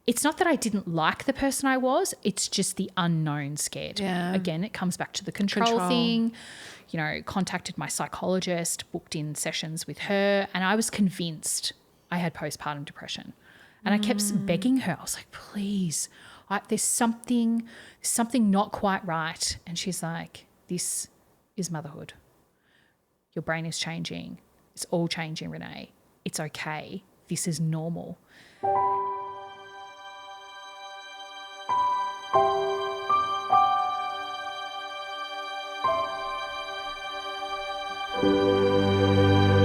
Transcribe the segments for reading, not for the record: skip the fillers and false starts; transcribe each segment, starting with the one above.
it's not that I didn't like the person I was, it's just the unknown scared me. Again, it comes back to the control thing. Contacted my psychologist, booked in sessions with her, and I was convinced I had postpartum depression. And I kept begging her. I was like, please, there's something not quite right. And she's like, this is motherhood. Your brain is changing. It's all changing, Renee. It's okay. This is normal.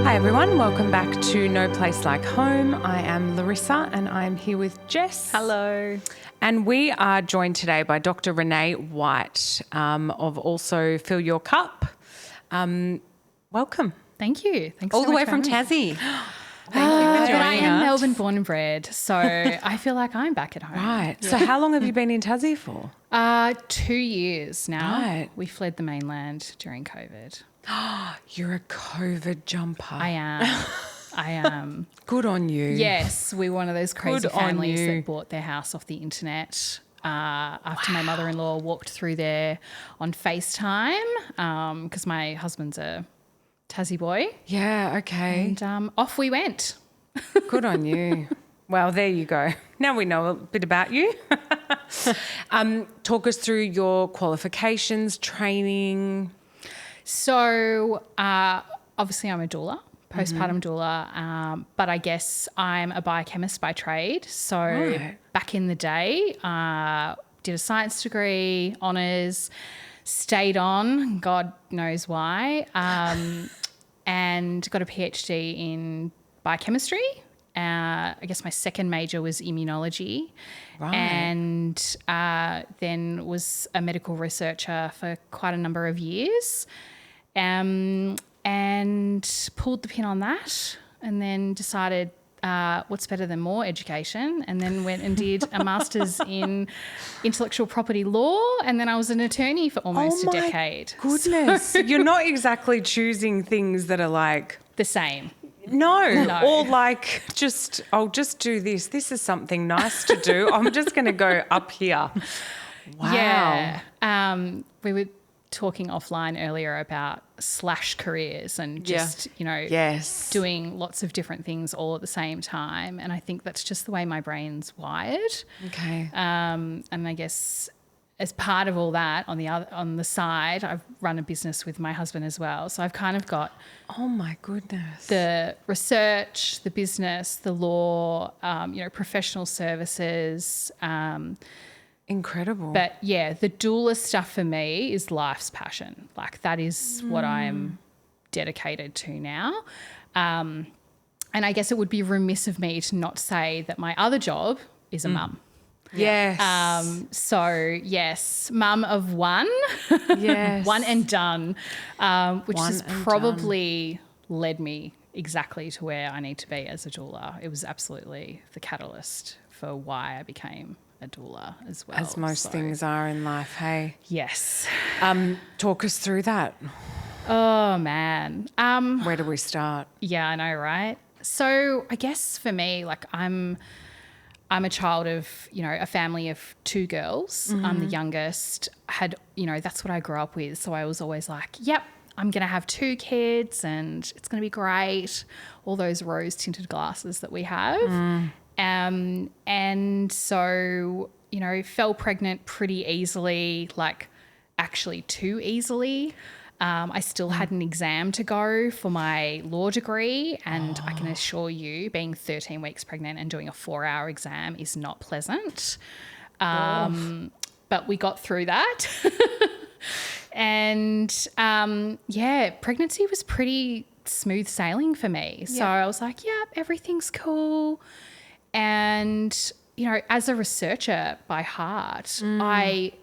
Hi everyone, welcome back to No Place Like Home. I am Larissa and I'm here with Jess. Hello. And we are joined today by Dr. Renee White of Also Fill Your Cup. Welcome. Thank you. Thanks all so the much way from for having me. Tassie. Thank you. But I am us. Melbourne born and bred, so I feel like I'm back at home. Right. Yeah. So how long have you been in Tassie for? 2 years now. Right. We fled the mainland during COVID. You're a COVID jumper. I am. Good on you. Yes, we're one of those crazy Good on families you. that bought their house off the internet after my mother-in-law walked through there on FaceTime because my husband's a Tassie boy. Yeah, okay. And off we went. Good on you. Well, there you go. Now we know a bit about you. Talk us through your qualifications, training. So obviously I'm a doula, postpartum doula, but I guess I'm a biochemist by trade. So back in the day, did a science degree, honours, stayed on, God knows why, and got a Ph.D. in biochemistry. I guess my second major was immunology, and then was a medical researcher for quite a number of years, and pulled the pin on that, and then decided what's better than more education, and then went and did a master's in intellectual property law, and then I was an attorney for almost a decade. Goodness, so, you're not exactly choosing things that are like the same. No, or like I'll just do this. This is something nice to do. I'm just going to go up here. Wow. Yeah. We were talking offline earlier about slash careers and just, doing lots of different things all at the same time. And I think that's just the way my brain's wired. Okay. And I guess as part of all that, on the side, I've run a business with my husband as well. So I've kind of got oh my goodness, the research, the business, the law, professional services. Incredible. But yeah, the doula stuff for me is life's passion. Like that is what I'm dedicated to now. And I guess it would be remiss of me to not say that my other job is a mum. Yes. So yes, mum of one, yes, one and done, which has probably led me exactly to where I need to be as a doula. It was absolutely the catalyst for why I became a doula as well. As most things are in life, hey? Yes. Talk us through that. Oh, man. Where do we start? Yeah, I know, right? So I guess for me, like I'm a child of, a family of 2 girls. I'm the youngest. That's what I grew up with. So I was always like, yep, I'm going to have 2 kids and it's going to be great. All those rose-tinted glasses that we have. And so, fell pregnant pretty easily, like actually too easily. I still had an exam to go for my law degree, and I can assure you being 13 weeks pregnant and doing a 4-hour exam is not pleasant. But we got through that. And, pregnancy was pretty smooth sailing for me. So I was like, yeah, everything's cool. And, as a researcher by heart, I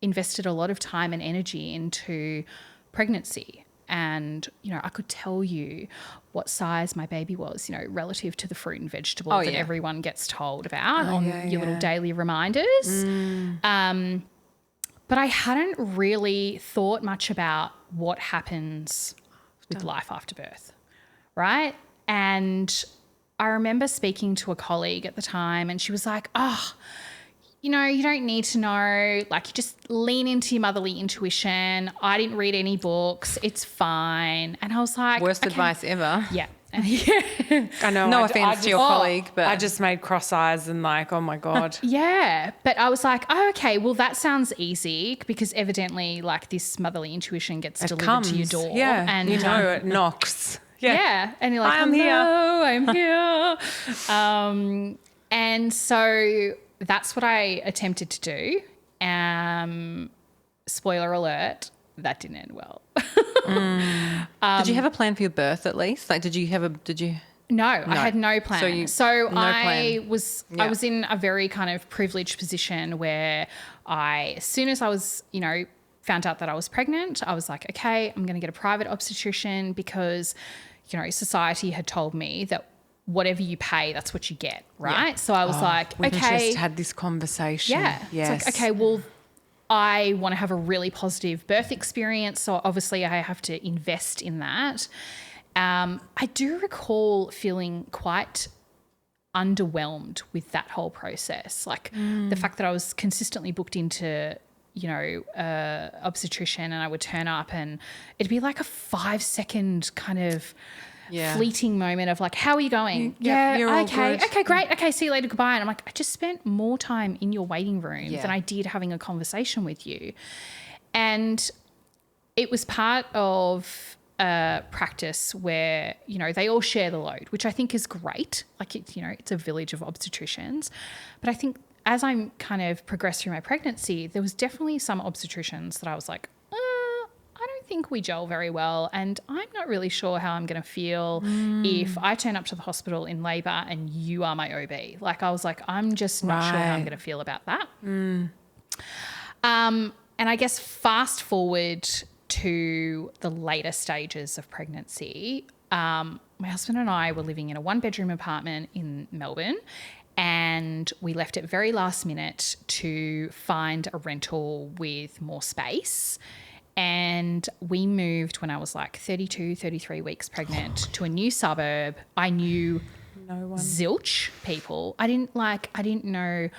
invested a lot of time and energy into pregnancy. And, I could tell you what size my baby was, relative to the fruit and vegetables that everyone gets told about on your little daily reminders. But I hadn't really thought much about what happens with life after birth, right? And I remember speaking to a colleague at the time and she was like, oh, you know, you don't need to know, like you just lean into your motherly intuition. I didn't read any books. It's fine. And I was like, Worst advice ever. Yeah. I know. No offense to your colleague, but I just made cross eyes and like, oh my God. Yeah. But I was like, oh, okay, well, that sounds easy because evidently like this motherly intuition gets delivered to your door. Yeah. And you know, it knocks. Yeah. And you're like, I'm here. I'm here. And so that's what I attempted to do. Spoiler alert, that didn't end well. did you have a plan for your birth at least? Like, No, I had no plan. I was in a very kind of privileged position where as soon as I was, you know, found out that I was pregnant, I was like, okay, I'm going to get a private obstetrician because, you know, society had told me that whatever you pay, that's what you get, right? Yeah. So I was like, we okay. just had this conversation. Yeah. Yes. It's like, okay, well, I want to have a really positive birth experience, so obviously I have to invest in that. I do recall feeling quite underwhelmed with that whole process, like the fact that I was consistently booked into, you know, obstetrician, and I would turn up and it'd be like a 5-second kind of fleeting moment of like, how are you going? You're all okay, good. okay, great. Okay, see you later, goodbye. And I'm like, I just spent more time in your waiting room than I did having a conversation with you. And it was part of a practice where, you know, they all share the load, which I think is great. Like, it's, you know, it's a village of obstetricians. But I think as I'm kind of progressed through my pregnancy, there was definitely some obstetricians that I was like, I don't think we gel very well, and I'm not really sure how I'm going to feel if I turn up to the hospital in labour and you are my OB. Like, I was like, I'm just not sure how I'm going to feel about that. And I guess fast forward to the later stages of pregnancy, my husband and I were living in a 1-bedroom apartment in Melbourne, and we left at very last minute to find a rental with more space. And we moved when I was like 32, 33 weeks pregnant to a new suburb. I knew zilch people. I didn't know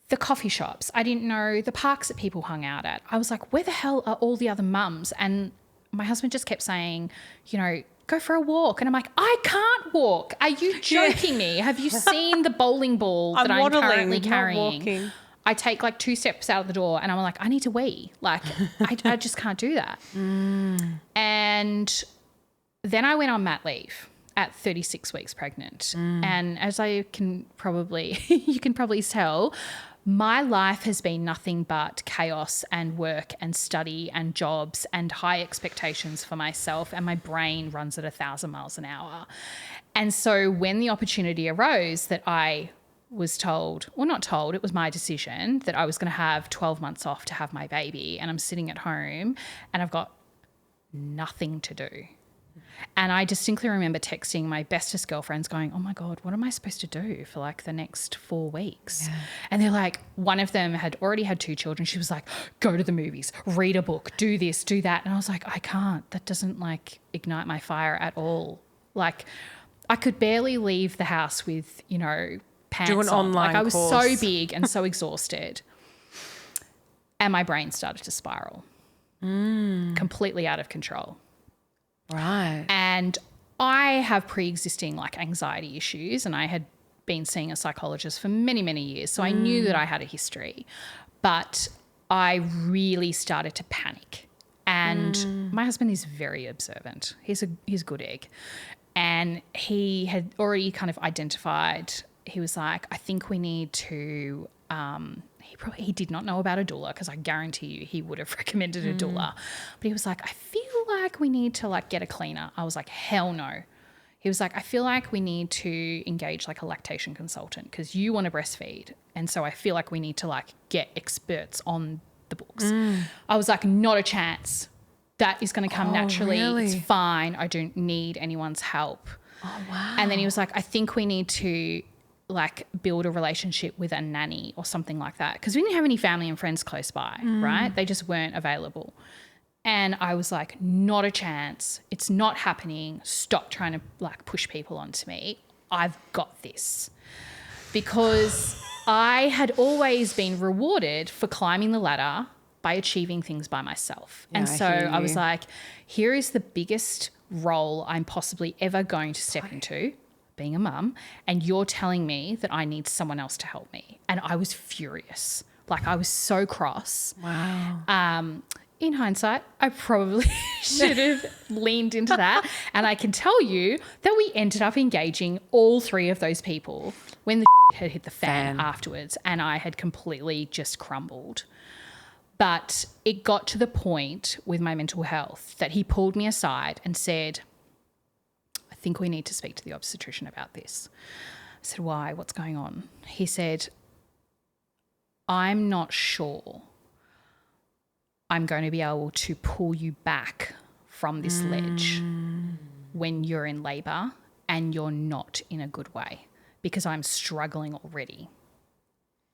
the coffee shops. I didn't know the parks that people hung out at. I was like, where the hell are all the other mums? And my husband just kept saying, you know, go for a walk. And I'm like, I can't walk. Are you joking me? Have you seen the bowling ball that I'm currently carrying? I take like 2 steps out of the door and I'm like, I need to wee. Like, I just can't do that. And then I went on mat leave at 36 weeks pregnant. And as you can probably tell, my life has been nothing but chaos and work and study and jobs and high expectations for myself, and my brain runs at 1,000 miles an hour. And so when the opportunity arose that I was told, well, not told, it was my decision that I was going to have 12 months off to have my baby, and I'm sitting at home and I've got nothing to do. And I distinctly remember texting my bestest girlfriends going, oh my God, what am I supposed to do for like the next 4 weeks? Yeah. And they're like, one of them had already had 2 children. She was like, go to the movies, read a book, do this, do that. And I was like, I can't. That doesn't like ignite my fire at all. Like, I could barely leave the house with, you know, pants do an on. online Like, I was course. so big and so exhausted. And my brain started to spiral completely out of control. Right. And I have pre-existing like anxiety issues, and I had been seeing a psychologist for many, many years. So I knew that I had a history, but I really started to panic. And my husband is very observant. He's a good egg. And he had already kind of identified, he was like, I think we need to, he did not know about a doula, because I guarantee you he would have recommended a doula. But he was like, I feel like we need to like get a cleaner. I was like, hell no. He was like, I feel like we need to engage like a lactation consultant because you want to breastfeed. And so I feel like we need to like get experts on the books. I was like, not a chance. That is going to come naturally. Really? It's fine. I don't need anyone's help. Oh, wow. And then he was like, I think we need to like build a relationship with a nanny or something like that, because we didn't have any family and friends close by, right? They just weren't available. And I was like, not a chance. It's not happening. Stop trying to like push people onto me. I've got this. Because I had always been rewarded for climbing the ladder by achieving things by myself. Yeah, and so I hear I was you. like, here is the biggest role I'm possibly ever going to step into, being a mum, and you're telling me that I need someone else to help me. And I was furious. Like, I was so cross. Wow. In hindsight, I probably should have leaned into that. And I can tell you that we ended up engaging all three of those people when the had hit the fan afterwards, and I had completely just crumbled. But it got to the point with my mental health that he pulled me aside and said, I think we need to speak to the obstetrician about this. I said, why? What's going on? He said, I'm not sure I'm going to be able to pull you back from this ledge when you're in labour and you're not in a good way, because I'm struggling already.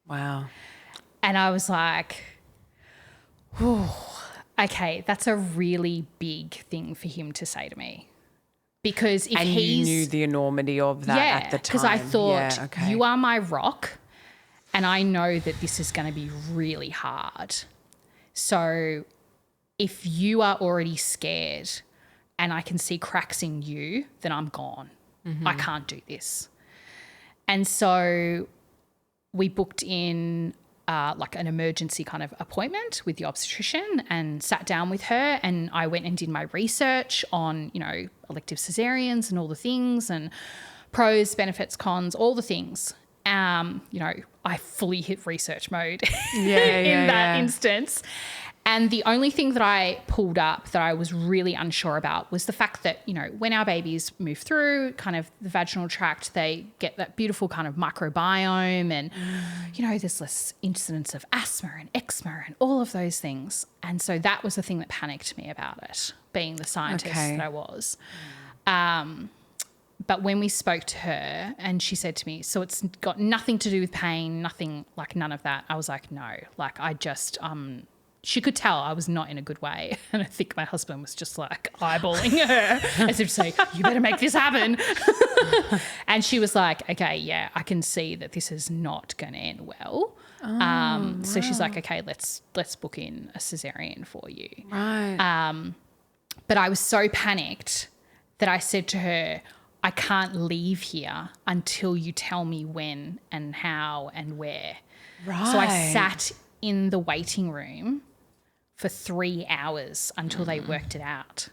Wow. And I was like, whew, okay, that's a really big thing for him to say to me. Because if you knew the enormity of that at the time. Because I thought, Yeah, okay. you are my rock and I know that this is going to be really hard. So if you are already scared and I can see cracks in you, then I'm gone. I can't do this. And so we booked in like an emergency kind of appointment with the obstetrician and sat down with her, and I went and did my research on, you know, elective cesareans and all the things and pros, benefits, cons, all the things. You know, I fully hit research mode in that instance. And the only thing that I pulled up that I was really unsure about was the fact that, you know, when our babies move through kind of the vaginal tract, they get that beautiful kind of microbiome and, you know, there's less incidence of asthma and eczema and all of those things. And so that was the thing that panicked me about it, being the scientist that I was. But when we spoke to her and she said to me, so it's got nothing to do with pain, nothing, like none of that. I was like, no, like I just, she could tell I was not in a good way. And I think my husband was just like eyeballing her as if to say, you better make this happen. And she was like, okay, yeah, I can see that this is not going to end well. So she's like, okay, let's book in a cesarean for you. Right. But I was so panicked that I said to her, I can't leave here until you tell me when and how and where. Right. So I sat in the waiting room for 3 hours until they worked it out.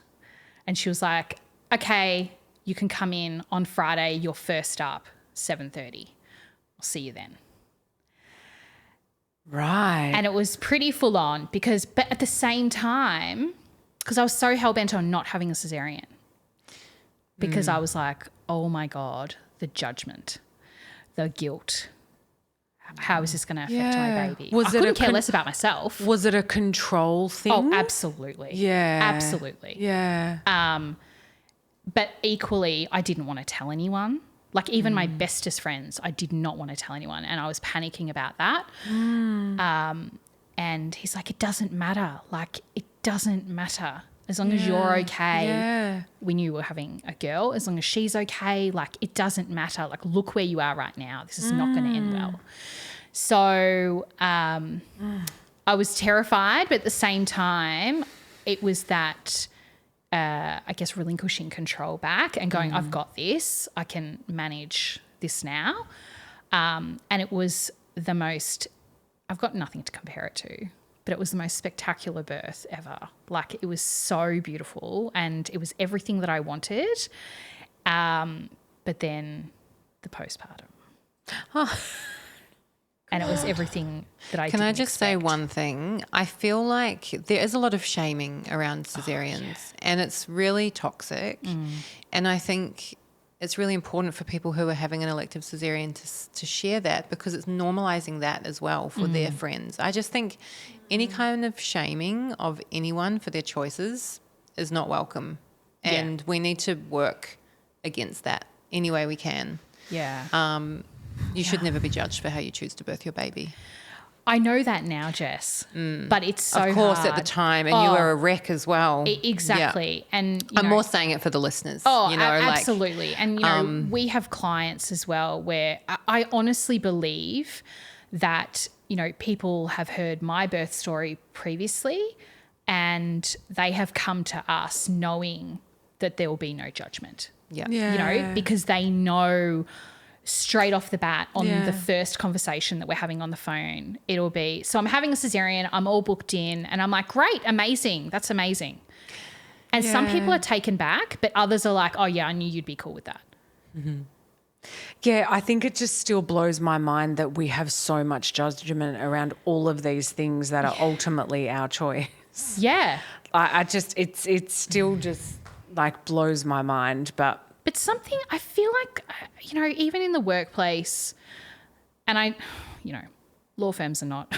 And she was like, okay, you can come in on Friday, you're first up, 7:30. I'll see you then. Right. And it was pretty full on but at the same time, because I was so hell-bent on not having a cesarean, because I was like, oh my God, the judgment, the guilt. How is this going to affect my baby? I couldn't care less about myself. Was it a control thing? Oh, absolutely. Yeah. Absolutely. Yeah. But equally, I didn't want to tell anyone. Like even my bestest friends, I did not want to tell anyone, and I was panicking about that. And he's like, it doesn't matter. Like it doesn't matter. As long as you're okay, when you were having a girl, as long as she's okay, like it doesn't matter. Like look where you are right now. This is not going to end well. So I was terrified, but at the same time, it was that, I guess, relinquishing control back and going, I've got this. I can manage this now. And it was the most, I've got nothing to compare it to. But it was the most spectacular birth ever. Like it was so beautiful and it was everything that I wanted. But then the postpartum. And it was everything that I didn't Can I just say expect. one thing? I feel like there is a lot of shaming around cesareans and it's really toxic. And I think it's really important for people who are having an elective cesarean to share that, because it's normalising that as well for their friends. I just think any kind of shaming of anyone for their choices is not welcome. And we need to work against that any way we can. Yeah. You should never be judged for how you choose to birth your baby. I know that now, Jess, but it's so Of course, hard. at the time, and you were a wreck as well. Exactly. Yeah. And I'm more saying it for the listeners. Oh, you know, absolutely. And, you know, we have clients as well where I honestly believe that, you know, people have heard my birth story previously and they have come to us knowing that there will be no judgment. Yeah. Yeah. You know, because they know straight off the bat on the first conversation that we're having on the phone, it'll be, so I'm having a cesarean, I'm all booked in, and I'm like, great, amazing, that's amazing. And some people are taken back, but others are like, oh yeah, I knew you'd be cool with that. Mm-hmm. Yeah, I think it just still blows my mind that we have so much judgment around all of these things that are ultimately our choice. Yeah. I just, it's still just like blows my mind, but. But something I feel like, you know, even in the workplace, and I, you know, law firms are not,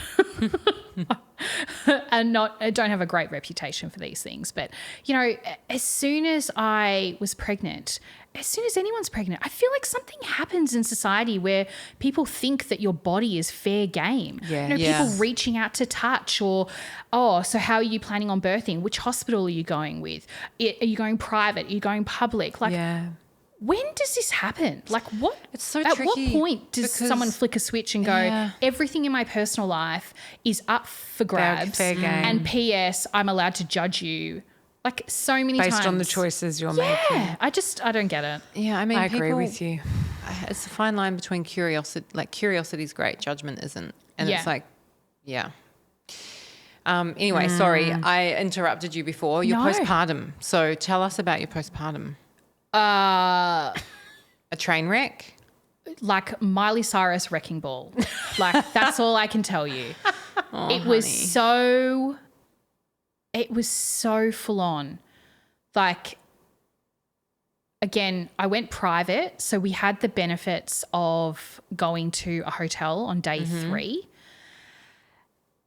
don't have a great reputation for these things. But, you know, as soon as I was pregnant, as soon as anyone's pregnant, I feel like something happens in society where people think that your body is fair game. Yeah. You know, people reaching out to touch or, oh, so how are you planning on birthing? Which hospital are you going with? Are you going private? Are you going public? Like, when does this happen? Like what? It's so at tricky. What point does someone flick a switch and go, everything in my personal life is up for grabs fair game. and P.S. I'm allowed to judge you like so many times. Based on the choices you're making. Yeah, I don't get it. Yeah, I mean, I agree with you. It's a fine line between curiosity. Like curiosity is great, judgment isn't, and it's like, Anyway, sorry, I interrupted you before. Your postpartum. So tell us about your postpartum. A train wreck? Like Miley Cyrus wrecking ball. Like that's all I can tell you. It was so full on. Like, again, I went private. So we had the benefits of going to a hotel on day 3.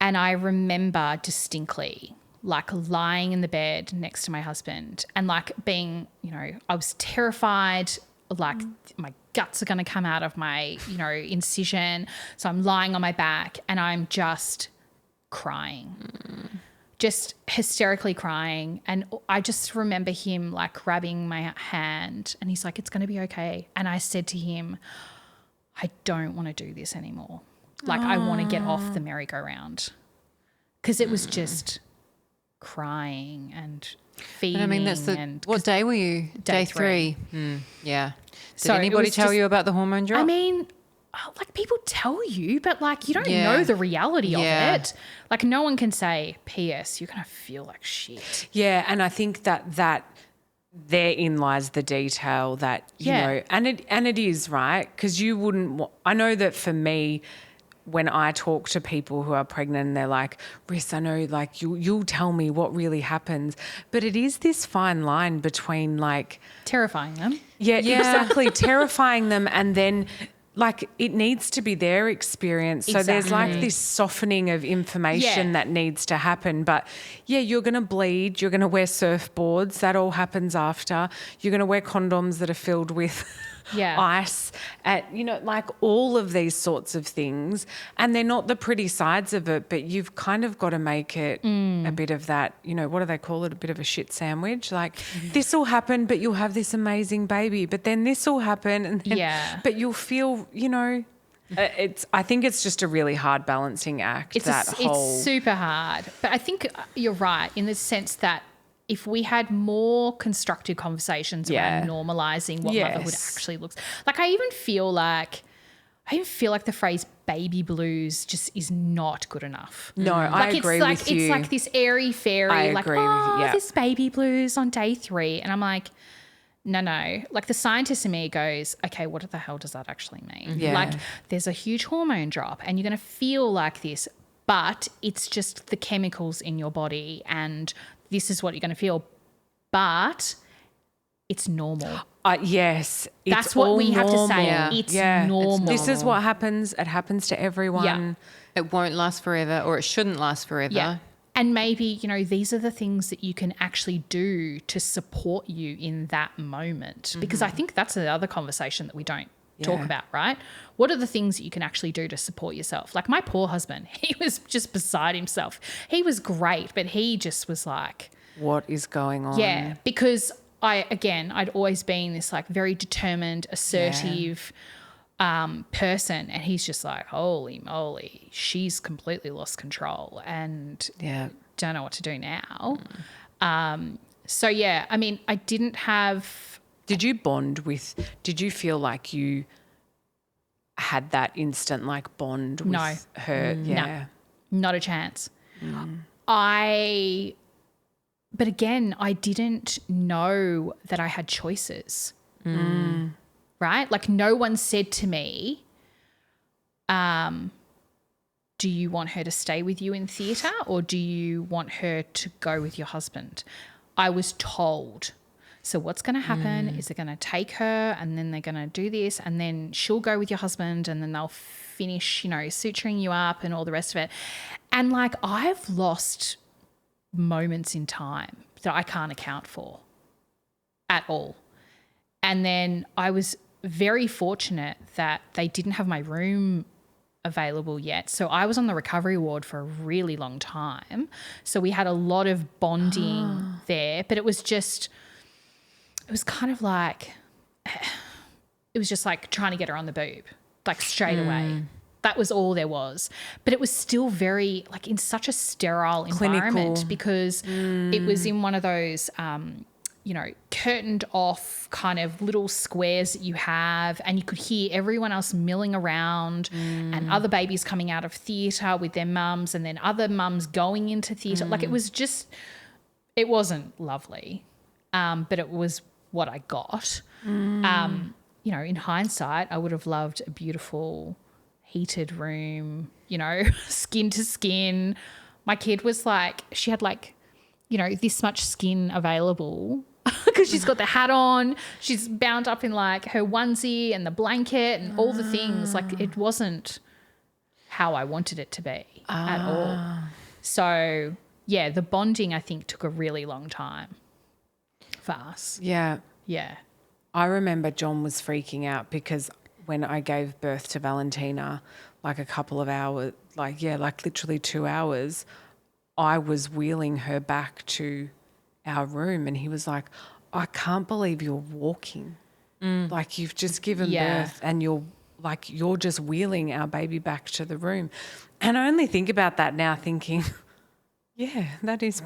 And I remember distinctly like lying in the bed next to my husband and like being, you know, I was terrified, like my guts are going to come out of my, you know, incision. So I'm lying on my back and I'm just crying, just hysterically crying. And I just remember him like grabbing my hand and he's like, it's going to be okay. And I said to him, I don't want to do this anymore. Like I want to get off the merry-go-round because it was just crying and feeding. But I mean, what day were you? Day 3. Yeah. Did So anybody tell you about the hormone drop? I mean, like people tell you, but like you don't know the reality of it. Like no one can say, P.S. you're going to feel like shit. Yeah, and I think that therein lies the detail that, you know, and it is, right? Because you wouldn't I know that for me, when I talk to people who are pregnant and they're like, Riss, I know like you'll tell me what really happens. But it is this fine line between like terrifying them. Yeah, exactly. Terrifying them and then like it needs to be their experience. So there's like this softening of information that needs to happen. But yeah, you're going to bleed. You're going to wear surfboards. That all happens after. You're going to wear condoms that are filled with ice, you know, like all of these sorts of things. And they're not the pretty sides of it, but you've kind of got to make it a bit of that, you know, what do they call it? A bit of a shit sandwich. Like this will happen, but you'll have this amazing baby. But then this will happen and then, but you'll feel, you know, I think it's just a really hard balancing act. It's super hard. But I think you're right in the sense that if we had more constructive conversations around normalising what motherhood actually looks like, I even feel like the phrase baby blues just is not good enough. No, I agree with you. It's like this airy fairy, this baby blues on day 3. And I'm like, no. Like the scientist in me goes, okay, what the hell does that actually mean? Yeah. Like there's a huge hormone drop and you're going to feel like this, but it's just the chemicals in your body and this is what you're going to feel, but it's normal. Yes. That's what we have to say. It's normal. This is what happens. It happens to everyone. Yeah. It won't last forever or it shouldn't last forever. Yeah. And maybe, you know, these are the things that you can actually do to support you in that moment. Because I think that's the other conversation that we don't talk about, right? What are the things that you can actually do to support yourself? Like my poor husband, he was just beside himself. He was great, but he just was like, what is going on? Yeah, because I'd always been this like very determined, assertive person, and he's just like, holy moly, she's completely lost control and don't know what to do now. So yeah, I mean, I didn't have. Did you feel like you had that instant like bond with her? Yeah. No, not a chance. But again, I didn't know that I had choices, right? Like no one said to me, do you want her to stay with you in theatre or do you want her to go with your husband? I was told. So what's going to happen is they're going to take her and then they're going to do this and then she'll go with your husband and then they'll finish, suturing you up and all the rest of it. And like I've lost moments in time that I can't account for at all. And then I was very fortunate that they didn't have my room available yet. So I was on the recovery ward for a really long time. So we had a lot of bonding there, but it was kind of like, it was just like trying to get her on the boob, like straight away. That was all there was. But it was still very, like in such a sterile environment because it was in one of those, curtained off kind of little squares that you have and you could hear everyone else milling around and other babies coming out of theatre with their mums and then other mums going into theatre. Like it wasn't lovely, but it was what I got. In hindsight, I would have loved a beautiful heated room, skin to skin. My kid was like, she had like, this much skin available because she's got the hat on. She's bound up in like her onesie and the blanket and all the things. Like it wasn't how I wanted it to be at all. So yeah, the bonding I think took a really long time for us. Yeah. Yeah. I remember John was freaking out because when I gave birth to Valentina, like a couple of hours, like literally 2 hours, I was wheeling her back to our room and he was like, I can't believe you're walking. Like you've just given birth and you're just wheeling our baby back to the room. And I only think about that now thinking, yeah, that is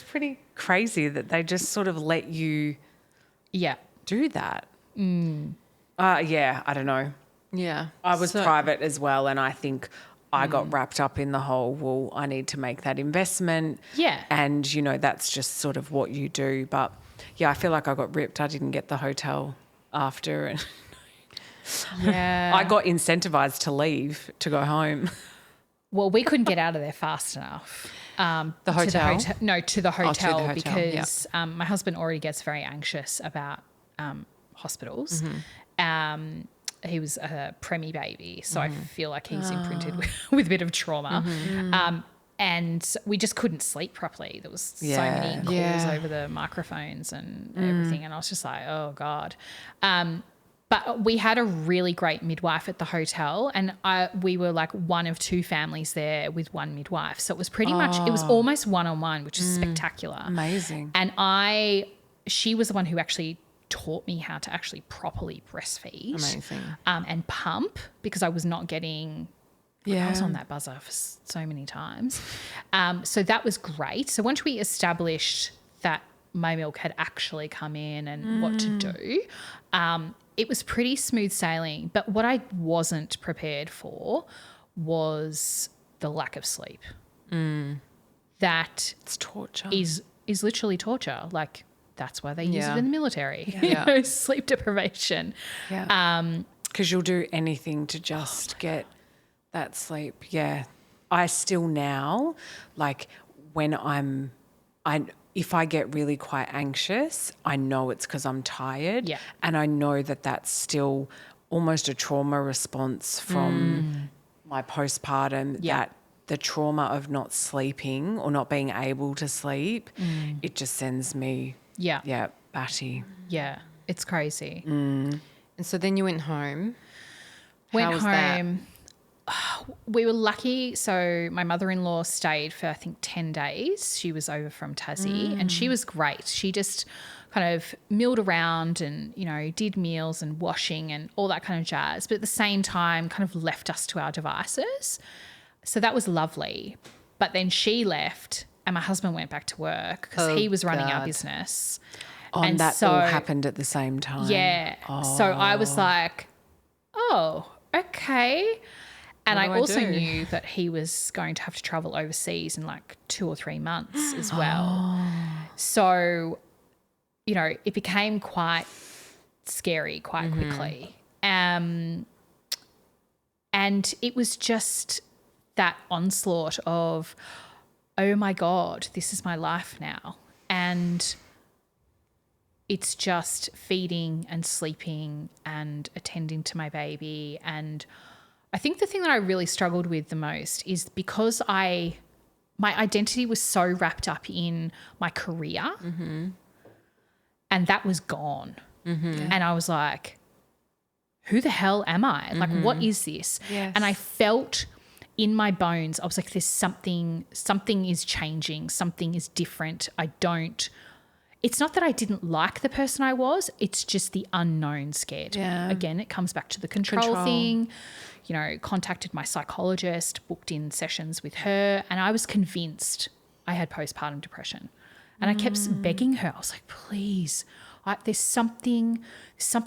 pretty crazy that they just sort of let you do that. I don't know. Yeah. I was private as well and I think I got wrapped up in the whole, well, I need to make that investment. Yeah. And, that's just sort of what you do. But, yeah, I feel like I got ripped. I didn't get the hotel after. And I got incentivized to leave, to go home. Well, we couldn't get out of there fast enough. The hotel? To the hotel because my husband already gets very anxious about hospitals. He was a preemie baby, so I feel like he's imprinted with a bit of trauma. And we just couldn't sleep properly. There was so many calls over the microphones and everything, and I was just like, oh, God. But we had a really great midwife at the hotel and we were like one of two families there with one midwife. So it was pretty much, it was almost one-on-one, which is spectacular. Amazing. And she was the one who actually taught me how to actually properly breastfeed. Amazing. And pump because I was not getting, I was on that buzzer for so many times. So that was great. So once we established that my milk had actually come in and what to do, it was pretty smooth sailing. But what I wasn't prepared for was the lack of sleep. That it's torture. Is literally torture. Like that's why they use it in the military. Yeah. Sleep deprivation. Yeah. Because you'll do anything to just get that sleep. Yeah. I still now, like when if I get really quite anxious, I know it's because I'm tired. Yeah. And I know that that's still almost a trauma response from my postpartum, that the trauma of not sleeping or not being able to sleep, it just sends me, batty. Yeah, it's crazy. And so then you went home. Went How was home. We were lucky. So my mother-in-law stayed for, I think, 10 days. She was over from Tassie and she was great. She just kind of milled around and, you know, did meals and washing and all that kind of jazz. But at the same time, kind of left us to our devices. So that was lovely. But then she left and my husband went back to work because he was running our business. And that all happened at the same time. Yeah. So I was like, oh, okay. And I also knew that he was going to have to travel overseas in like 2 or 3 months as well. So, you know, it became quite scary quite quickly. And it was just that onslaught of, oh my God, this is my life now. And it's just feeding and sleeping and attending to my baby. And I think the thing that I really struggled with the most is because my identity was so wrapped up in my career and that was gone. And I was like, who the hell am I? Like, what is this? Yes. And I felt in my bones, I was like, there's something is changing. Something is different. It's not that I didn't like the person I was. It's just the unknown scared. Yeah. Again, it comes back to the control thing. You know, contacted my psychologist, booked in sessions with her, and I was convinced I had postpartum depression. And I kept begging her. I was like, please, there's something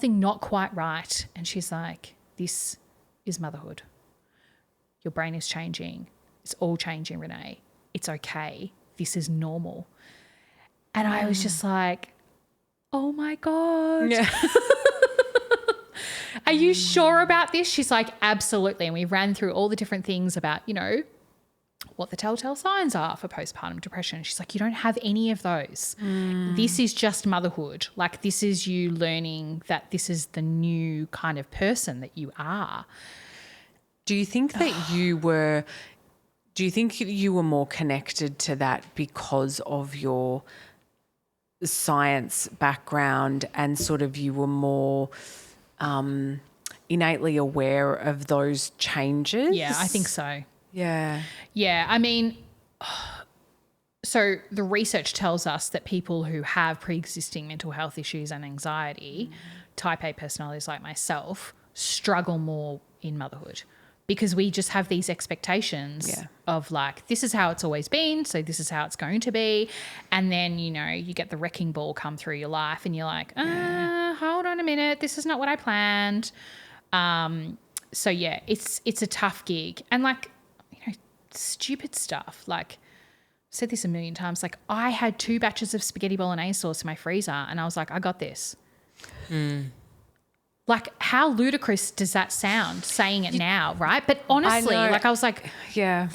not quite right. And she's like, this is motherhood. Your brain is changing. It's all changing, Renee. It's okay. This is normal. And I was just like, oh my God. Yeah. Are you sure about this? She's like, absolutely. And we ran through all the different things about, you know, what the telltale signs are for postpartum depression. She's like, you don't have any of those. This is just motherhood. Like, this is you learning that this is the new kind of person that you are. Do you think that you were more connected to that because of your science background and sort of you were more innately aware of those changes? Yeah, I think so. Yeah. Yeah, I mean, so the research tells us that people who have pre-existing mental health issues and anxiety, type A personalities like myself, struggle more in motherhood because we just have these expectations of like, this is how it's always been, so this is how it's going to be. And then, you know, you get the wrecking ball come through your life and you're like, hold on a minute, this is not what I planned. So, yeah, it's a tough gig. And like, stupid stuff. Like, I've said this a million times. Like, I had 2 batches of spaghetti bolognese sauce in my freezer and I was like, I got this. Like, how ludicrous does that sound saying it now, right? But honestly, like, I was like, I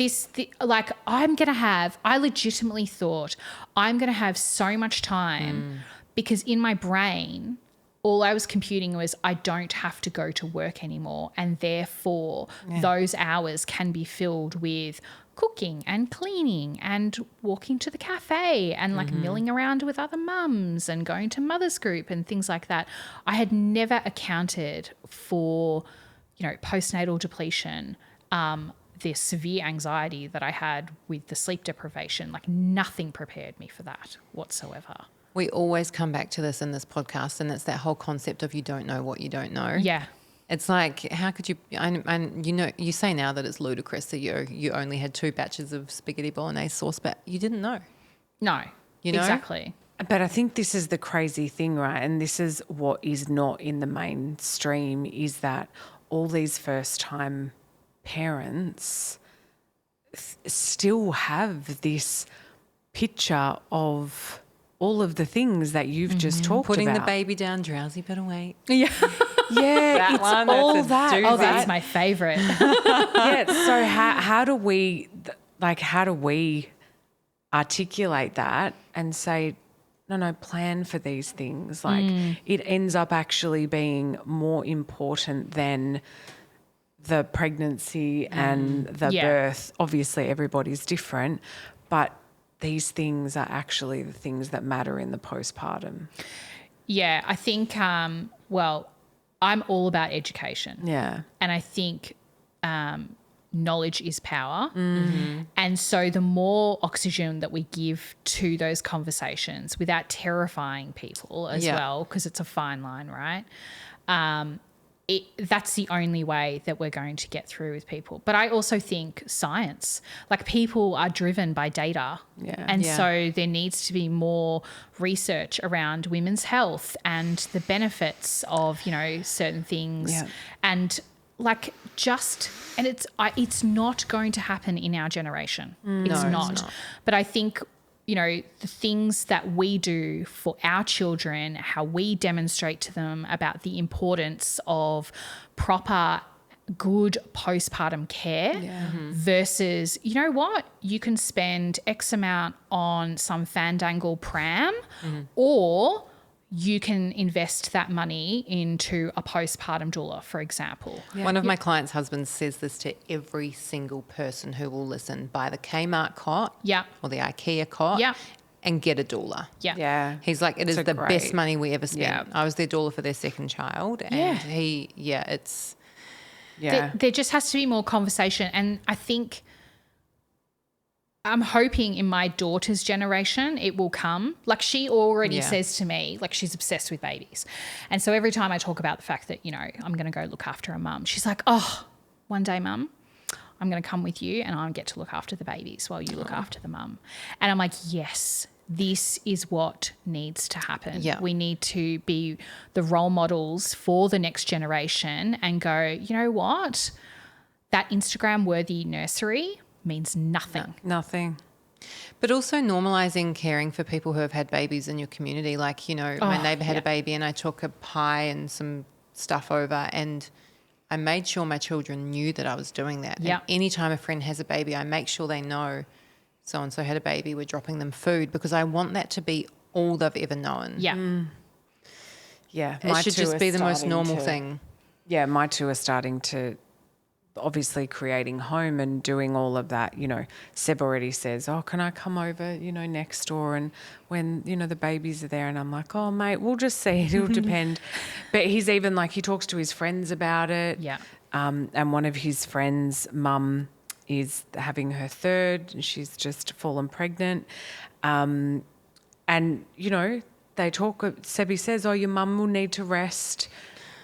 legitimately thought I'm going to have so much time because in my brain, all I was computing was I don't have to go to work anymore, and therefore those hours can be filled with cooking and cleaning and walking to the cafe and like milling around with other mums and going to mother's group and things like that. I had never accounted for, you know, postnatal depletion, the severe anxiety that I had with the sleep deprivation. Like, nothing prepared me for that whatsoever. We always come back to this in this podcast, and it's that whole concept of you don't know what you don't know. Yeah. It's like, how could you, and you know, you say now that it's ludicrous that you only had 2 batches of spaghetti bolognese sauce, but you didn't know. No, you know? Exactly. But I think this is the crazy thing, right? And this is what is not in the mainstream, is that all these first-time parents still have this picture of all of the things that you've just talked Putting about. the baby down, drowsy but awake. Yeah. Yeah, That it's one, all that's a that. doozy. Oh, that's my favourite. Yeah. So how do we articulate that and say, no, plan for these things? Like, it ends up actually being more important than the pregnancy and the birth. Obviously, everybody's different, but these things are actually the things that matter in the postpartum. Yeah, I think, I'm all about education. Yeah. And I think knowledge is power. Mm-hmm. And so the more oxygen that we give to those conversations without terrifying people as well, because it's a fine line, right? That's the only way that we're going to get through with people. But I also think science, like people are driven by data. Yeah. And so there needs to be more research around women's health and the benefits of, certain things. Yeah. And like it's not going to happen in our generation. It's not. But I think, the things that we do for our children, how we demonstrate to them about the importance of proper, good postpartum care versus, you can spend X amount on some fandangle pram or you can invest that money into a postpartum doula, for example. Yeah. One of my clients' husbands says this to every single person who will listen: buy the Kmart cot or the IKEA cot and get a doula. Yeah. He's like, it is the best money we ever spent. Yeah. I was their doula for their second child and it's... Yeah. There just has to be more conversation. And I think... I'm hoping in my daughter's generation it will come. Like she already says to me, like she's obsessed with babies. And so every time I talk about the fact that, I'm going to go look after a mum, she's like, oh, one day, mum, I'm going to come with you and I'll get to look after the babies while you look after the mum. And I'm like, yes, this is what needs to happen. Yeah. We need to be the role models for the next generation and go, you know what? That Instagram-worthy nursery means nothing. Nothing. But also normalising caring for people who have had babies in your community. Like, my neighbour had a baby and I took a pie and some stuff over and I made sure my children knew that I was doing that. Yeah. And anytime a friend has a baby, I make sure they know so-and-so had a baby, we're dropping them food, because I want that to be all they've ever known. Yeah. Yeah. It should just be the most normal thing. Yeah, my two are starting to... obviously creating Homb and doing all of that, Seb already says, oh, can I come over, next door and when, the babies are there, and I'm like, oh, mate, we'll just see. It'll depend. But he's even like, he talks to his friends about it. Yeah. And one of his friends' mum is having her third and she's just fallen pregnant. And, they talk, Sebi says, oh, your mum will need to rest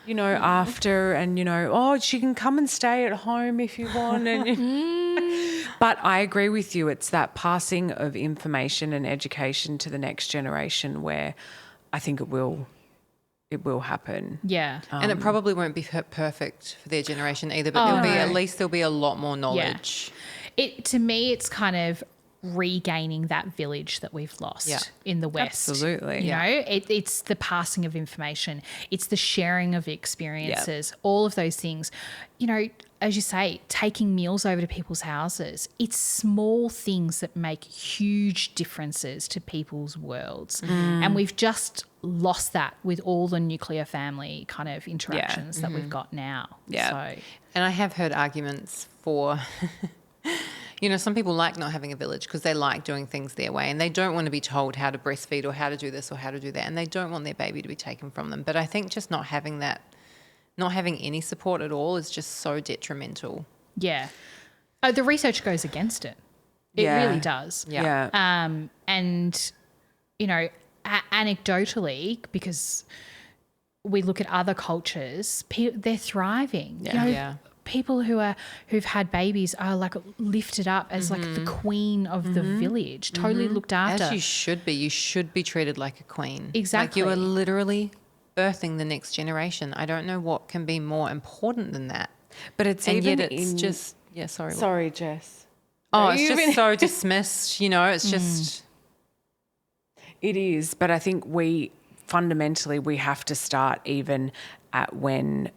after, and, oh, she can come and stay at home if you want. And But I agree with you. It's that passing of information and education to the next generation where I think it will happen. Yeah. And it probably won't be perfect for their generation either, but there'll be a lot more knowledge. Yeah. To me, it's kind of regaining that village that we've lost in the West. Absolutely. It's the passing of information. It's the sharing of experiences, all of those things. As you say, taking meals over to people's houses. It's small things that make huge differences to people's worlds. And we've just lost that with all the nuclear family kind of interactions that we've got now. Yeah. So. And I have heard arguments for... some people like not having a village because they like doing things their way and they don't want to be told how to breastfeed or how to do this or how to do that, and they don't want their baby to be taken from them. But I think just not having any support at all is just so detrimental. Yeah. The research goes against it. It really does. Yeah. And, anecdotally, because we look at other cultures, they're thriving. Yeah. People who've had babies are like lifted up as like the queen of the village, totally looked after. As you should be. You should be treated like a queen. Exactly. Like you are literally birthing the next generation. I don't know what can be more important than that. But it's just sorry. Sorry, Jess. Oh, it's just so dismissed, it's just... It is, but I think we have to start even at when,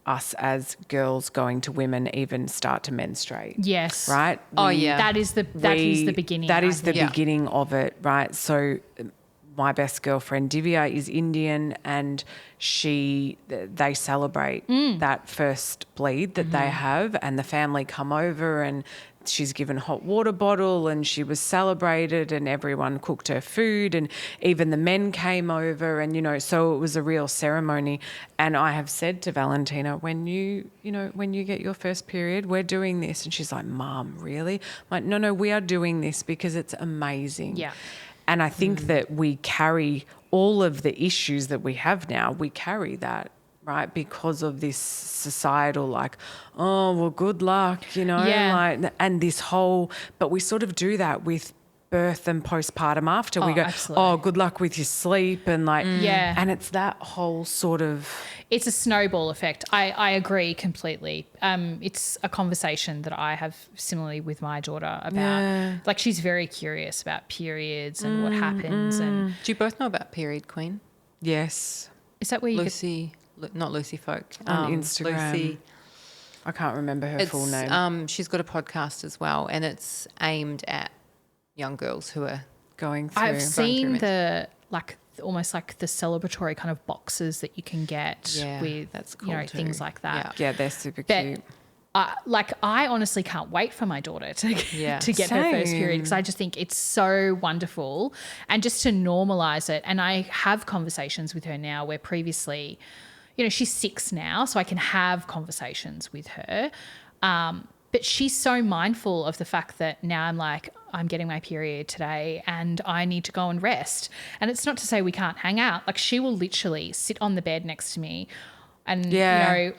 us as girls going to women even start to menstruate. Yes. Right? That is the beginning. That is the beginning of it, right? So my best girlfriend, Divya, is Indian, and they celebrate that first bleed that they have, and the family come over and she's given hot water bottle and she was celebrated and everyone cooked her food and even the men came over and, so it was a real ceremony. And I have said to Valentina, when you get your first period, we're doing this. And she's like, Mom, really? I'm like, no, we are doing this because it's amazing. Yeah. And I think that we carry all of the issues that we have now, we carry that, right, because of this societal oh, well, good luck, and this whole, but we sort of do that with birth and postpartum after. We go, absolutely. Oh, good luck with your sleep and Yeah. And it's that whole sort of. It's a snowball effect. I agree completely. It's a conversation that I have similarly with my daughter about, she's very curious about periods and what happens. And do you both know about Period Queen? Yes. Is that where you Lucy, not Lucy Folk. On Instagram. Lucy. I can't remember her full name. She's got a podcast as well, and it's aimed at young girls who are going through. I've seen the almost like the celebratory kind of boxes that you can get with that's cool things like that. Yeah, they're super cute. I honestly can't wait for my daughter to get her first period, because I just think it's so wonderful, and just to normalize it. And I have conversations with her now where previously, she's 6 now, so I can have conversations with her. But she's so mindful of the fact that now I'm getting my period today and I need to go and rest. And it's not to say we can't hang out. She will literally sit on the bed next to me and,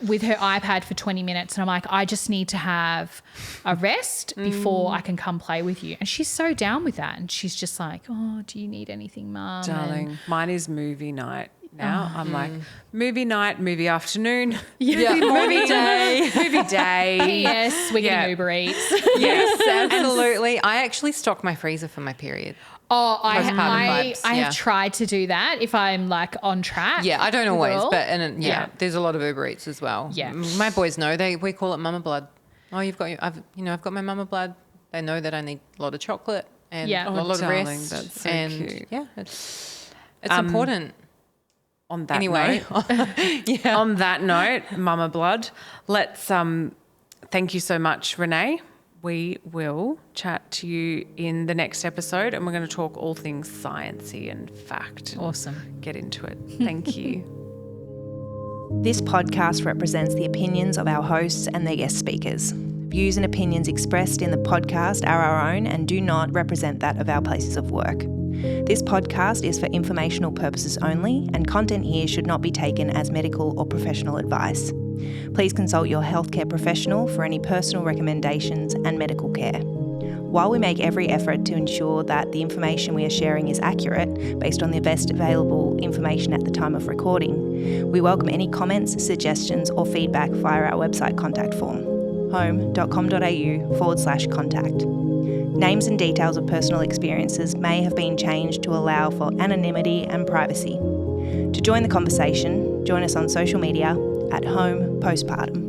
with her iPad for 20 minutes. And I'm like, I just need to have a rest before I can come play with you. And she's so down with that. And she's just like, oh, do you need anything, Mum? Darling, mine is movie night. Now I'm like, movie night, movie afternoon, movie day. movie day. P.S. We're getting Uber Eats. Yes, absolutely. I actually stock my freezer for my period. Oh, I vibes, have tried to do that if I'm on track. Yeah, I don't always, but there's a lot of Uber Eats as well. Yeah, my boys know we call it Mama Blood. Oh, I've got my Mama Blood. They know that I need a lot of chocolate and a lot of rest. That's so cute. Yeah, it's important. On that note, on that note, Mama Blood, let's thank you so much, Renee. We will chat to you in the next episode, and we're going to talk all things sciencey and fact. Awesome. Get into it. Thank you. This podcast represents the opinions of our hosts and their guest speakers. Views and opinions expressed in the podcast are our own and do not represent that of our places of work. This podcast is for informational purposes only, and content here should not be taken as medical or professional advice. Please consult your healthcare professional for any personal recommendations and medical care. While we make every effort to ensure that the information we are sharing is accurate based on the best available information at the time of recording, we welcome any comments, suggestions or feedback via our website contact form, home.com.au/contact. Names and details of personal experiences may have been changed to allow for anonymity and privacy. To join the conversation, join us on social media at Homb Postpartum.